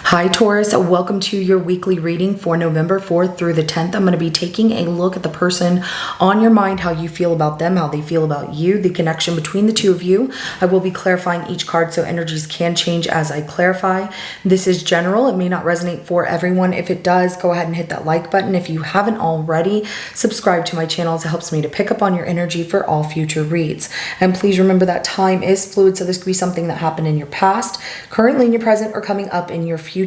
Hi Taurus, welcome to your weekly reading for November 4th through the 10th. I'm going to be taking a look at the person on your mind, how you feel about them, how they feel about you, the connection between the two of you. I will be clarifying each card so energies can change as I clarify. This is general. It may not resonate for everyone. If it does, go ahead and hit that like button. If you haven't already, subscribe to my channel as it helps me to pick up on your energy for all future reads. And please remember that time is fluid, so this could be something that happened in your past, currently in your present, or coming up in your future.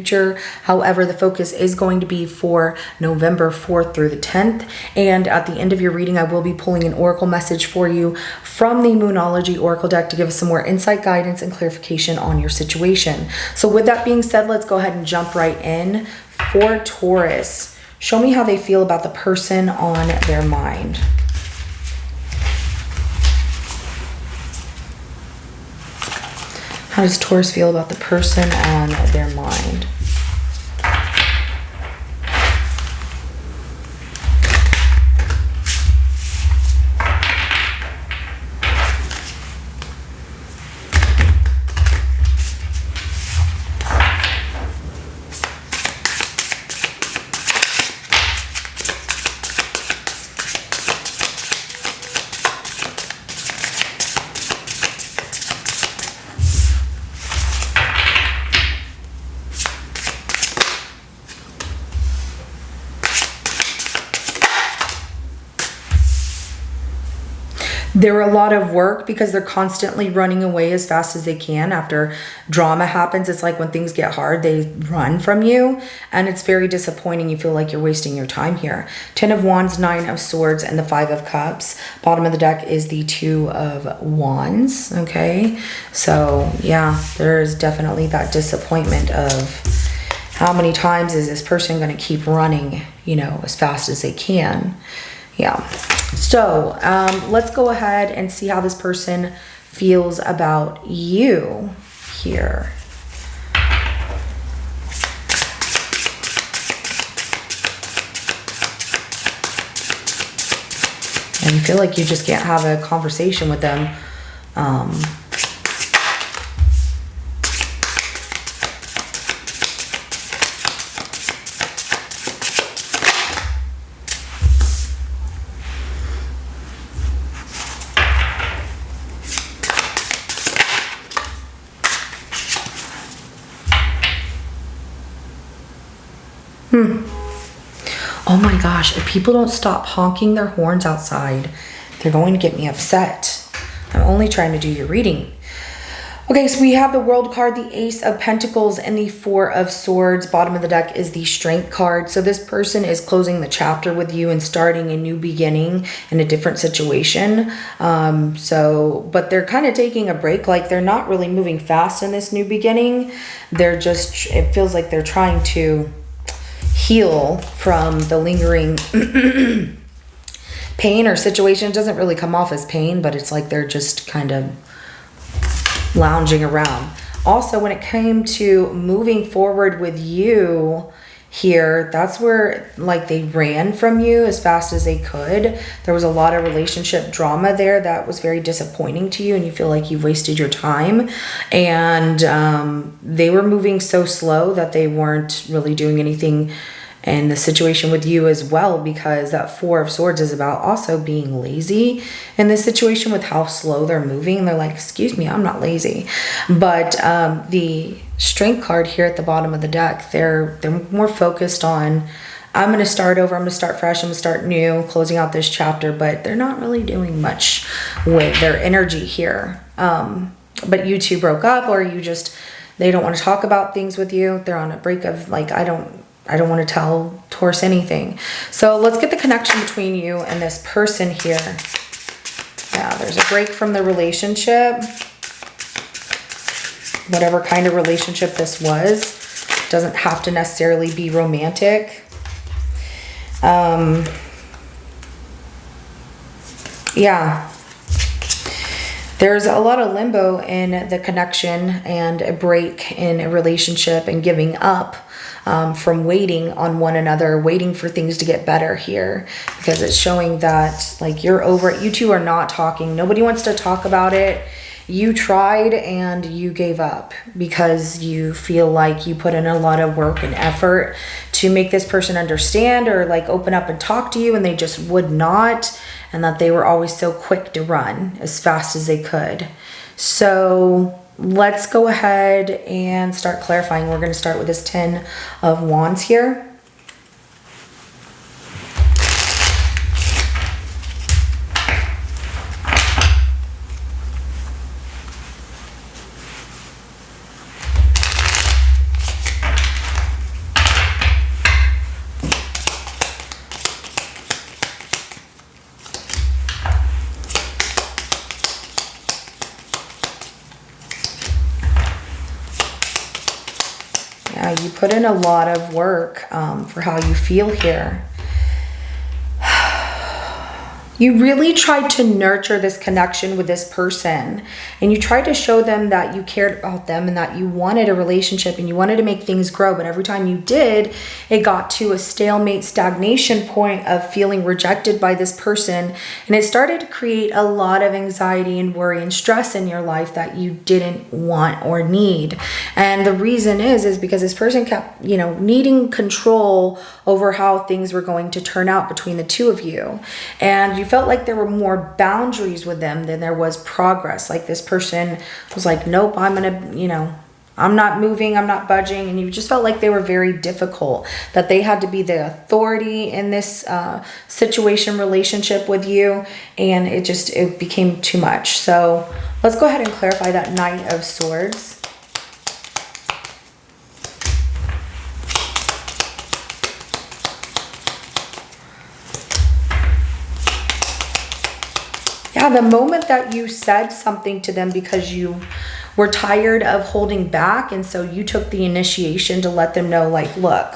However, the focus is going to be for November 4th through the 10th. And at the end of your reading, I will be pulling an oracle message for you from the Moonology Oracle deck to give us some more insight, guidance, and clarification on your situation. So with that being said, let's go ahead and jump right in. For Taurus, show me how they feel about the person on their mind. How does Taurus feel about the person on their mind? They're a lot of work because they're constantly running away as fast as they can. After drama happens, it's like when things get hard, they run from you. And it's very disappointing. You feel like you're wasting your time here. 10 of Wands, 9 of Swords, and the 5 of Cups. Bottom of the deck is the 2 of Wands. Okay. So yeah, there's definitely that disappointment of how many times is this person going to keep running, you know, as fast as they can. Yeah. So let's go ahead and see how this person feels about you here. And you feel like you just can't have a conversation with them. Oh my gosh, if people don't stop honking their horns outside, they're going to get me upset. I'm only trying to do your reading. Okay, so we have the World card, the Ace of Pentacles, and the 4 of Swords. Bottom of the deck is the Strength card. So this person is closing the chapter with you and starting a new beginning in a different situation. But they're kind of taking a break. Like, they're not really moving fast in this new beginning. They're just, it feels like they're trying to heal from the lingering pain or situation. It doesn't really come off as pain, but it's like they're just kind of lounging around. Also, when it came to moving forward with you here, that's where like they ran from you as fast as they could. There was a lot of relationship drama there that was very disappointing to you, and you feel like you've wasted your time. And they were moving so slow that they weren't really doing anything in the situation with you as well, because that 4 of Swords is about also being lazy in this situation with how slow they're moving. They're like, excuse me, I'm not lazy. But the Strength card here at the bottom of the deck, they're more focused on, I'm going to start over, I'm going to start fresh, I'm going to start new, closing out this chapter, but they're not really doing much with their energy here. But you two broke up, or they don't want to talk about things with you. They're on a break of like, I don't want to tell Taurus anything. So let's get the connection between you and this person here. Yeah, there's a break from the relationship. Whatever kind of relationship this was. Doesn't have to necessarily be romantic. Yeah. There's a lot of limbo in the connection and a break in a relationship and giving up from waiting on one another, waiting for things to get better here, because it's showing that like you're over it. You two are not talking. Nobody wants to talk about it. you tried and you gave up because you feel like you put in a lot of work and effort to make this person understand or like open up and talk to you, and they just would not, and that they were always so quick to run as fast as they could. So let's go ahead and start clarifying. We're going to start with this 10 of Wands here. You put in a lot of work for how you feel here. You really tried to nurture this connection with this person, and you tried to show them that you cared about them and that you wanted a relationship and you wanted to make things grow. But every time you did, it got to a stalemate, stagnation point of feeling rejected by this person. And it started to create a lot of anxiety and worry and stress in your life that you didn't want or need. And the reason is because this person kept, needing control over how things were going to turn out between the two of you. And you felt like there were more boundaries with them than there was progress. Like this person was like, nope, I'm not moving, I'm not budging. And you just felt like they were very difficult, that they had to be the authority in this situation, relationship with you. And it became too much. So let's go ahead and clarify that Knight of Swords. Yeah, the moment that you said something to them because you were tired of holding back, and so you took the initiation to let them know, like, look,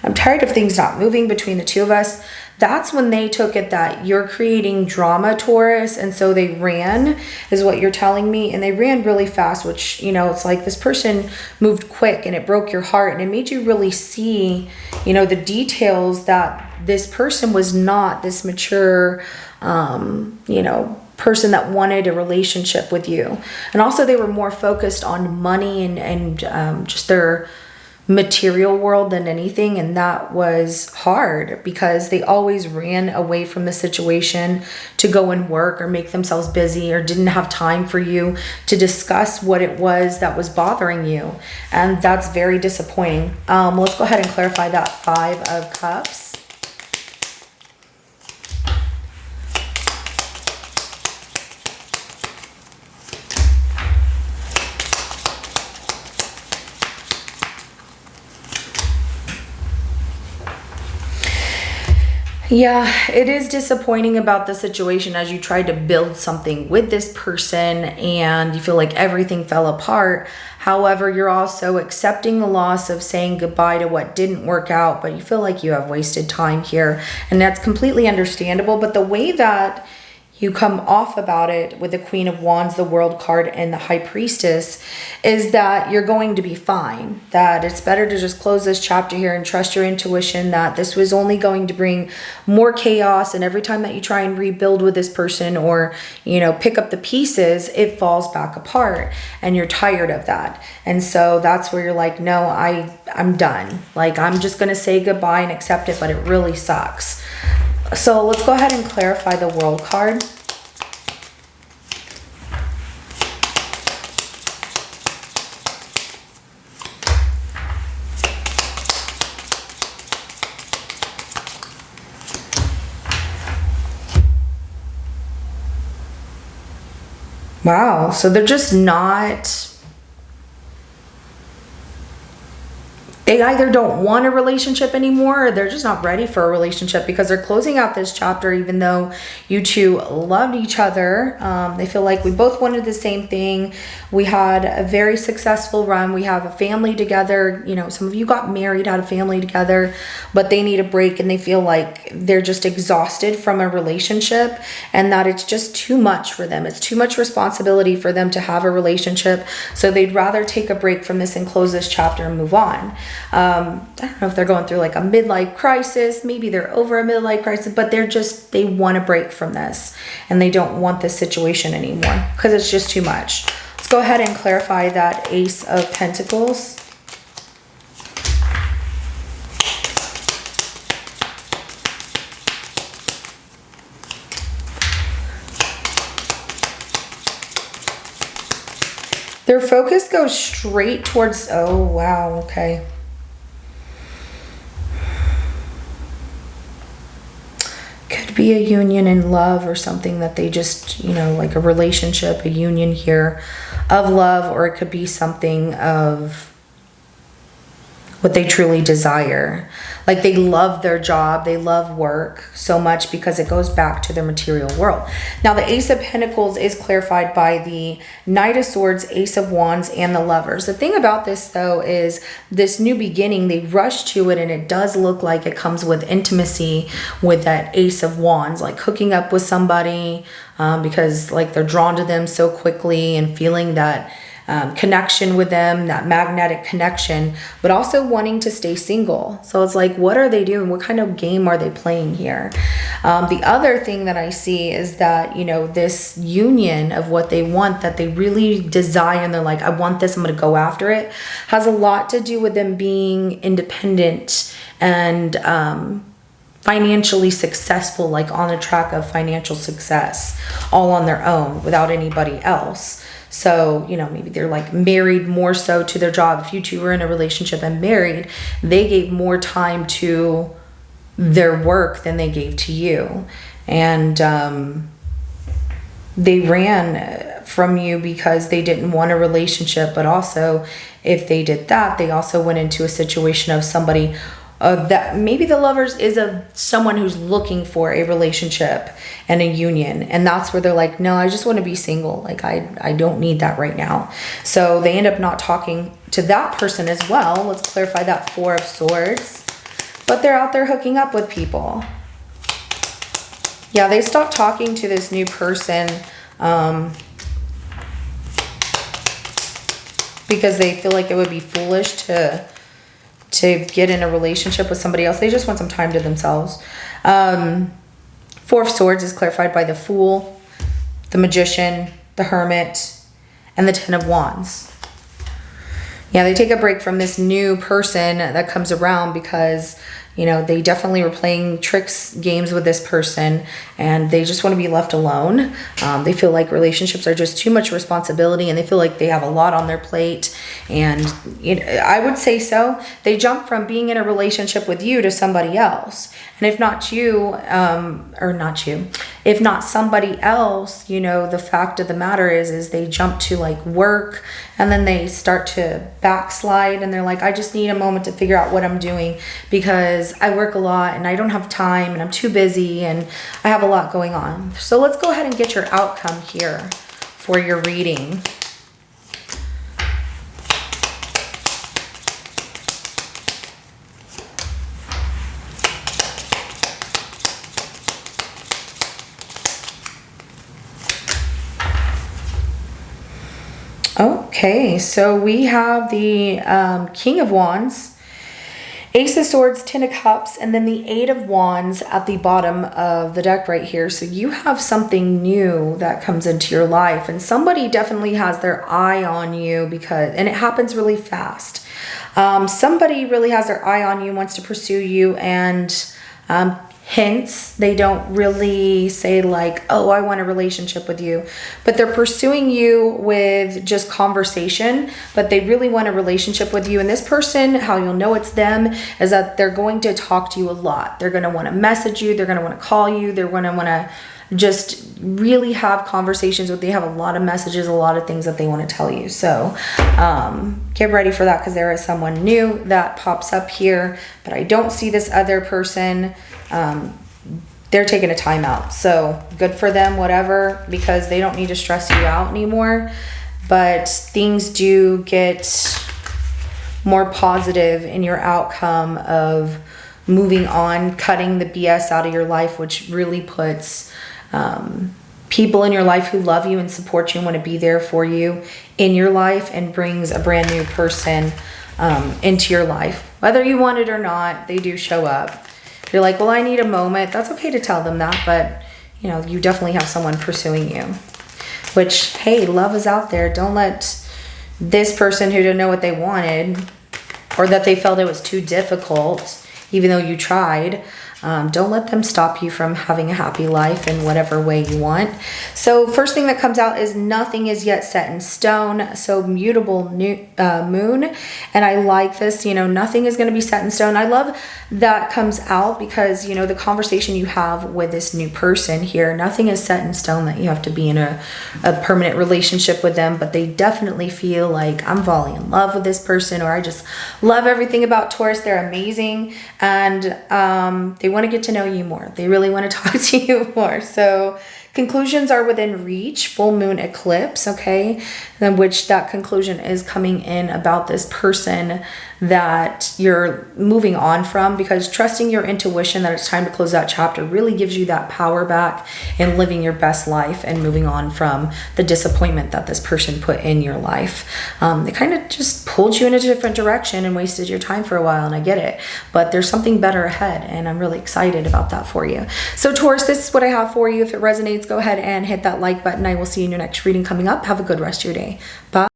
I'm tired of things not moving between the two of us. That's when they took it that you're creating drama, Taurus, and so they ran, is what you're telling me. And they ran really fast, which, it's like this person moved quick and it broke your heart, and it made you really see, the details that this person was not this mature, person that wanted a relationship with you. And also they were more focused on money and just their material world than anything. And that was hard because they always ran away from the situation to go and work or make themselves busy, or didn't have time for you to discuss what it was that was bothering you. And that's very disappointing. Let's go ahead and clarify that 5 of Cups. Yeah, it is disappointing about the situation as you tried to build something with this person and you feel like everything fell apart. However, you're also accepting the loss of saying goodbye to what didn't work out, but you feel like you have wasted time here, and that's completely understandable. But the way that you come off about it with the Queen of Wands, the World card, and the High Priestess is that you're going to be fine. That it's better to just close this chapter here and trust your intuition that this was only going to bring more chaos. And every time that you try and rebuild with this person or, pick up the pieces, it falls back apart and you're tired of that. And so that's where you're like, no, I'm done. Like, I'm just going to say goodbye and accept it, but it really sucks. So let's go ahead and clarify the World card. Wow, so they're just not... They either don't want a relationship anymore, or they're just not ready for a relationship because they're closing out this chapter even though you two loved each other. They feel like we both wanted the same thing. We had a very successful run. We have a family together. Some of you got married, had a family together, but they need a break and they feel like they're just exhausted from a relationship and that it's just too much for them. It's too much responsibility for them to have a relationship. So they'd rather take a break from this and close this chapter and move on. I don't know if they're going through like a midlife crisis. Maybe they're over a midlife crisis, but they want to break from this and they don't want this situation anymore because it's just too much. Let's go ahead and clarify that Ace of Pentacles. Their focus goes straight towards, oh, wow, okay. Could be a union in love or something that they just, you know, like a relationship, a union here of love, or it could be something of what they truly desire. Like they love their job, they love work so much because it goes back to their material world. Now the Ace of Pentacles is clarified by the Knight of Swords, Ace of Wands, and the Lovers. The thing about this though is this new beginning, they rush to it and it does look like it comes with intimacy with that Ace of Wands, like hooking up with somebody because like they're drawn to them so quickly and feeling that connection with them, that magnetic connection, but also wanting to stay single. So it's like, what are they doing? What kind of game are they playing here? The other thing that I see is that, you know, this union of what they want, that they really desire, and they're like, I want this, I'm going to go after it, has a lot to do with them being independent and financially successful, like on the track of financial success, all on their own without anybody else. So, you know, maybe they're like married more so to their job. If you two were in a relationship and married, they gave more time to their work than they gave to you. And they ran from you because they didn't want a relationship. But also, if they did that, they also went into a situation of somebody that maybe the Lovers is of someone who's looking for a relationship and a union, and that's where they're like, no, I just want to be single, like I don't need that right now. So they end up not talking to that person as well. Let's clarify that Four of Swords. But they're out there hooking up with people. Yeah, they stopped talking to this new person because they feel like it would be foolish to get in a relationship with somebody else. They just want some time to themselves. Four of Swords is clarified by the Fool, the Magician, the Hermit, and the Ten of Wands. Yeah, they take a break from this new person that comes around because, you know, they definitely were playing tricks, games with this person, and they just want to be left alone. They feel like relationships are just too much responsibility, and they feel like they have a lot on their plate. And you know, I would say so. They jump from being in a relationship with you to somebody else. And if not you, if not somebody else, you know, the fact of the matter is they jump to like work, and then they start to backslide, and they're like, I just need a moment to figure out what I'm doing because I work a lot and I don't have time and I'm too busy and I have a lot going on. So let's go ahead and get your outcome here for your reading. Okay, so we have the King of Wands, Ace of Swords, Ten of Cups, and then the Eight of Wands at the bottom of the deck right here. So you have something new that comes into your life, and somebody definitely has their eye on you and it happens really fast. Somebody really has their eye on you, wants to pursue you, and hence they don't really say like, oh, I want a relationship with you, but they're pursuing you with just conversation, but they really want a relationship with you. And this person, how you'll know it's them is that they're going to talk to you a lot. They're going to want to message you, they're going to want to call you, they're going to want to just really have conversations with you. They have a lot of messages, a lot of things that they want to tell you. So get ready for that, because there is someone new that pops up here, but I don't see this other person. They're taking a time out, so good for them, whatever, because they don't need to stress you out anymore. But things do get more positive in your outcome of moving on, cutting the BS out of your life, which really puts people in your life who love you and support you and want to be there for you in your life, and brings a brand new person into your life. Whether you want it or not, they do show up. If you're like, well, I need a moment, that's okay to tell them that, but you know, you definitely have someone pursuing you. Which, hey, love is out there. Don't let this person who didn't know what they wanted, or that they felt it was too difficult, even though you tried, don't let them stop you from having a happy life in whatever way you want. So first thing that comes out is nothing is yet set in stone. So mutable moon. And I like this, you know, nothing is going to be set in stone. I love that comes out because, you know, the conversation you have with this new person here, nothing is set in stone that you have to be in a permanent relationship with them, but they definitely feel like I'm falling in love with this person, or I just love everything about Taurus. They're amazing. And they want to get to know you more. They really want to talk to you more. So conclusions are within reach. Full moon eclipse, okay? Then which that conclusion is coming in about this person that you're moving on from, because trusting your intuition that it's time to close that chapter really gives you that power back in living your best life and moving on from the disappointment that this person put in your life. They kind of just pulled you in a different direction and wasted your time for a while, and I get it, but there's something better ahead, and I'm really excited about that for you. So Taurus, this is what I have for you. If it resonates, go ahead and hit that like button. I will see you in your next reading coming up. Have a good rest of your day. Bye.